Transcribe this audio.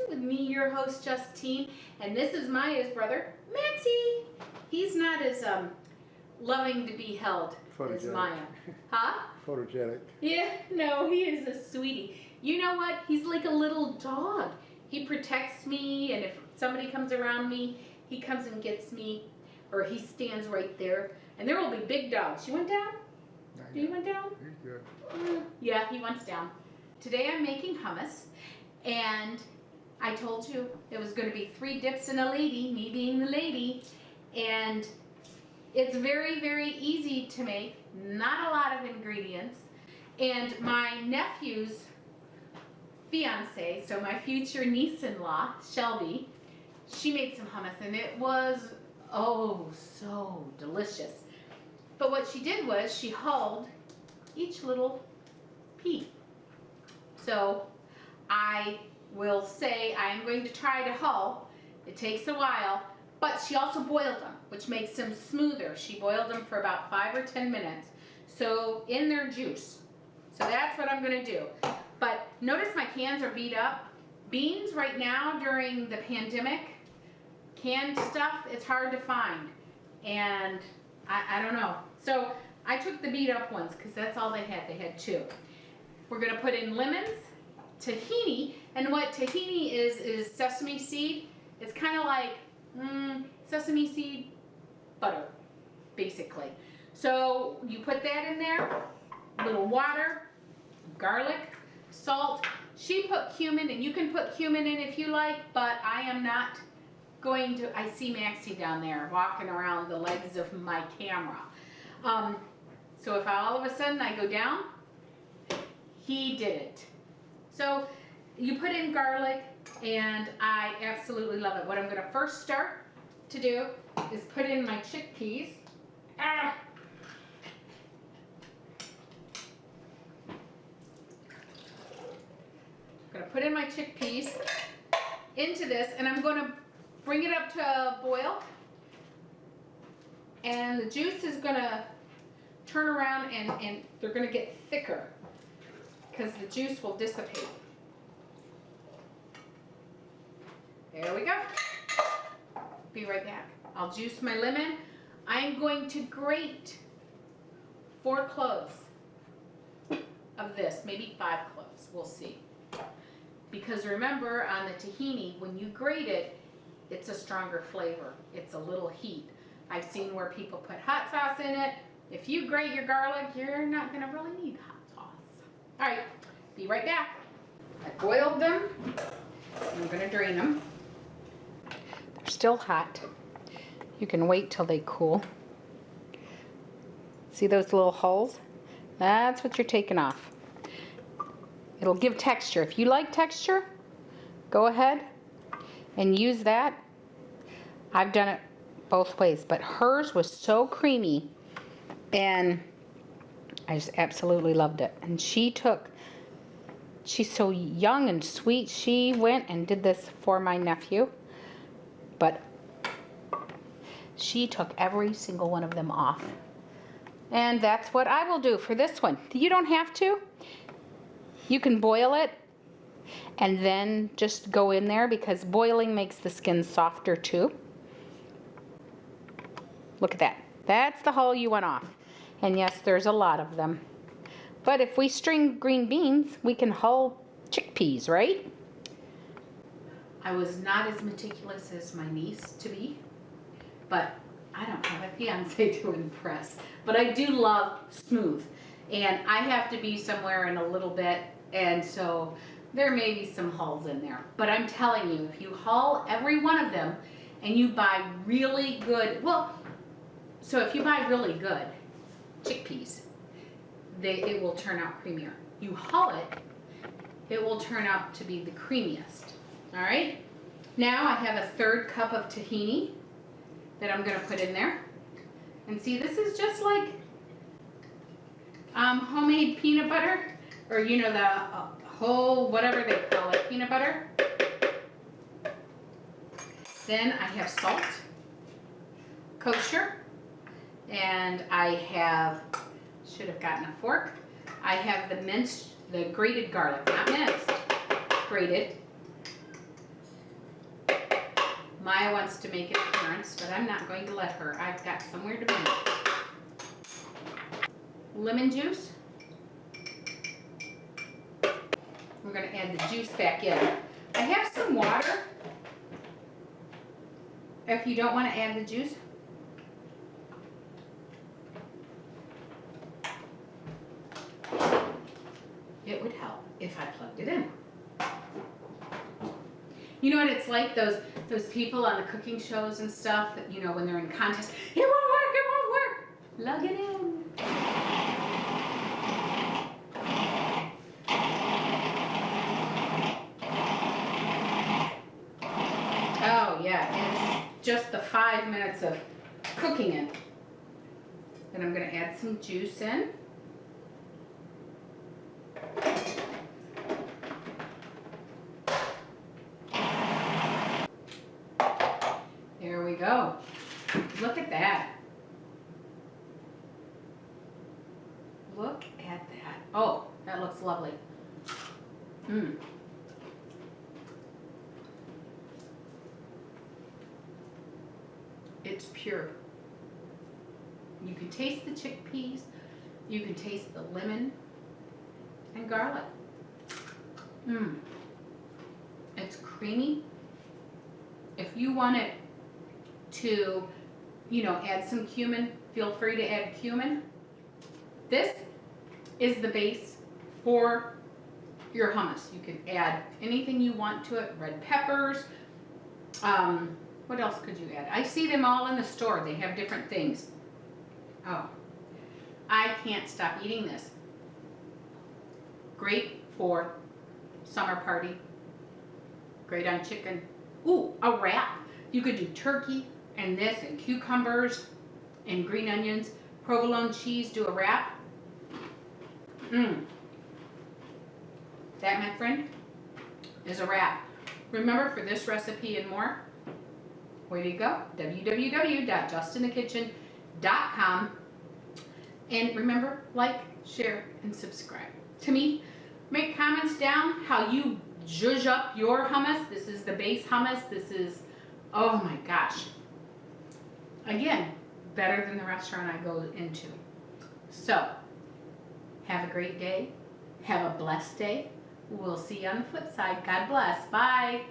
with me, your host Justine, and this is Maya's brother, Maxie. He's not as loving to be held as Maya. Huh? Photogenic. Yeah, no, he is a sweetie. You know what? He's like a little dog. He protects me, and if somebody comes around me, he comes and gets me, or he stands right there. And there will be big dogs. You went down? Do you went down? He's good. Yeah, he went down. Today I'm making hummus, and I told you it was going to be 3 dips and a lady, me being the lady, and it's very, very easy to make, not a lot of ingredients, and my nephew's fiance, so my future niece-in-law, Shelby, she made some hummus, and it was, oh, so delicious. But what she did was she hulled each little pea. So I will say I am going to try to hull. It takes a while, but she also boiled them, which makes them smoother. She boiled them for about 5 or 10 minutes. So in their juice. So that's what I'm gonna do. But notice my cans are beat up. Beans right now during the pandemic, canned stuff, it's hard to find. And I don't know. So I took the beat up ones because that's all they had. They had 2. We're gonna put in lemons, tahini, and what tahini is sesame seed. It's kind of like sesame seed butter, basically. So you put that in there, a little water, garlic, salt. She put cumin, and you can put cumin in if you like, but I am not going to. I see Maxie down there walking around the legs of my camera. So if all of a sudden I go down, he did it. So you put in garlic, and I absolutely love it. What I'm going to first start to do is put in my chickpeas. I'm going to put in my chickpeas into this, and I'm going to bring it up to a boil. And the juice is going to turn around, and they're going to get thicker because the juice will dissipate. There we go. Be right back. I'll juice my lemon. I'm going to grate 4 cloves of this, maybe 5 cloves. We'll see. Because remember, on the tahini, when you grate it, it's a stronger flavor. It's a little heat. I've seen where people put hot sauce in it. If you grate your garlic, you're not going to really need hot sauce. All right, be right back. I boiled them. I'm going to drain them. They're still hot. You can wait till they cool. See those little holes? That's what you're taking off. It'll give texture. If you like texture, go ahead and use that. I've done it both ways, but hers was so creamy, and I just absolutely loved it. And she's so young and sweet. She went and did this for my nephew, but she took every single one of them off. And that's what I will do for this one. You don't have to. You can boil it and then just go in there, because boiling makes the skin softer too. Look at that. That's the hull you want off. And yes, there's a lot of them. But if we string green beans, we can hull chickpeas, right? I was not as meticulous as my niece to be, but I don't have a fiance to impress. But I do love smooth. And I have to be somewhere in a little bit, and so there may be some hulls in there. But I'm telling you, if you hull every one of them and you buy really good, so if you buy really good chickpeas, it will turn out creamier. You hull it, it will turn out to be the creamiest. All right? Now I have a 3rd cup of tahini that I'm going to put in there. And see, this is just like homemade peanut butter, or you know, the whole, whatever they call it, peanut butter. Then I have salt, kosher, and I have, should have gotten a fork. I have the grated garlic, not minced, grated. Maya wants to make an appearance, but I'm not going to let her. I've got somewhere to be. Lemon juice. We're going to add the juice back in. I have some water if you don't want to add the juice. It would help if I plugged it in. You know what it's like, those people on the cooking shows and stuff that, you know, when they're in contests, it won't work, it won't work. Plug it in. Oh yeah, it's just the 5 minutes of cooking it. Then I'm going to add some juice in. There we go. Look at that. Look at that. Oh, that looks lovely. Mmm. It's pure. You can taste the chickpeas. You can taste the lemon and garlic. Mmm. It's creamy. If you want it to, you know, add some cumin, feel free to add cumin. This is the base for your hummus. You can add anything you want to it. Red peppers. What else could you add? I see them all in the store. They have different things. Oh, I can't stop eating this. Great for summer party. Great on chicken. Ooh, a wrap. You could do turkey and this and cucumbers and green onions. Provolone cheese, do a wrap. Mmm. That, my friend, is a wrap. Remember, for this recipe and more, where do you go? www.justinthekitchen.com. And remember, like, share, and subscribe. To me, make comments down how you zhuzh up your hummus. This is the base hummus. This is, oh my gosh. Again, better than the restaurant I go into. So, have a great day. Have a blessed day. We'll see you on the flip side. God bless. Bye.